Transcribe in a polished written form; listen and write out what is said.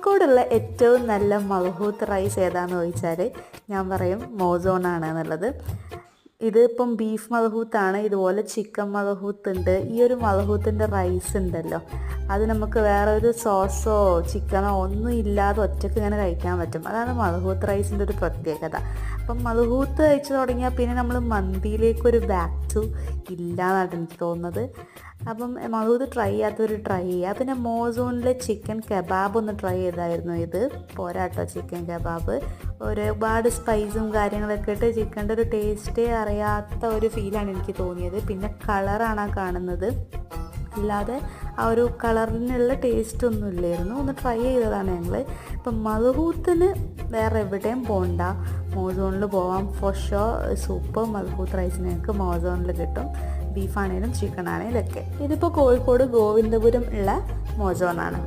കോഴിക്കോടുള്ള ഏറ്റവും നല്ല മൽഹൂത്ത് റൈസ് ഏതാണെന്ന് ചോദിച്ചാൽ ഞാൻ പറയും മോസോണാണ് എന്നുള്ളത്. ഇതിപ്പം ബീഫ് മൽഹൂത്താണ്. ഇതുപോലെ ചിക്കൻ മൽഹൂത്ത് ഉണ്ട്. ഈ ഒരു മൽഹൂത്തിൻ്റെ റൈസ് ഉണ്ടല്ലോ, അത് നമുക്ക് വേറെ ഒരു സോസോ ചിക്കനോ ഒന്നും ഇല്ലാതെ ഒറ്റയ്ക്ക് ഇങ്ങനെ കഴിക്കാൻ പറ്റും. അതാണ് മൽഹൂത്ത് റൈസിൻ്റെ ഒരു പ്രത്യേകത. അപ്പം മൽഹൂത്ത് കഴിച്ചു തുടങ്ങിയാൽ പിന്നെ നമ്മൾ മന്തിയിലേക്കൊരു ബാക്ക് ടു ഇല്ല എന്നാണ് എനിക്ക് തോന്നുന്നത്. അപ്പം മൽഹൂത്ത് ട്രൈ ചെയ്യാത്തവർ ട്രൈ ചെയ്യുക. പിന്നെ മോസോണിലെ ചിക്കൻ കബാബ് ഒന്ന് ട്രൈ ചെയ്തായിരുന്നു. ഇത് പോരാട്ടോ ചിക്കൻ കബാബ്, ഒരുപാട് സ്പൈസും കാര്യങ്ങളൊക്കെ ഇട്ട് ചിക്കൻ്റെ ഒരു ടേസ്റ്റേ അറിയാത്ത ഒരു ഫീലാണ് എനിക്ക് തോന്നിയത്. പിന്നെ കളറാണ് ആ കാണുന്നത്, അല്ലാതെ ആ ഒരു കളറിനുള്ള ടേസ്റ്റ് ഒന്നും ഇല്ലായിരുന്നു. ഒന്ന് ട്രൈ ചെയ്തതാണ് ഞങ്ങൾ. ഇപ്പം മൽഹൂത്തിന് വേറെ എവിടെയും പോകണ്ട, മോസോണിൽ പോവാം. ഫോർ ഷുവർ സൂപ്പർ മൽഹൂത്ത് റൈസിന് ഞങ്ങൾക്ക് മോസോണിൽ കിട്ടും, ബീഫാണേലും ചിക്കൻ ആണേലും ഒക്കെ. ഇതിപ്പോൾ കോഴിക്കോട് ഗോവിന്ദപുരം ഉള്ള മോസോണാണ്.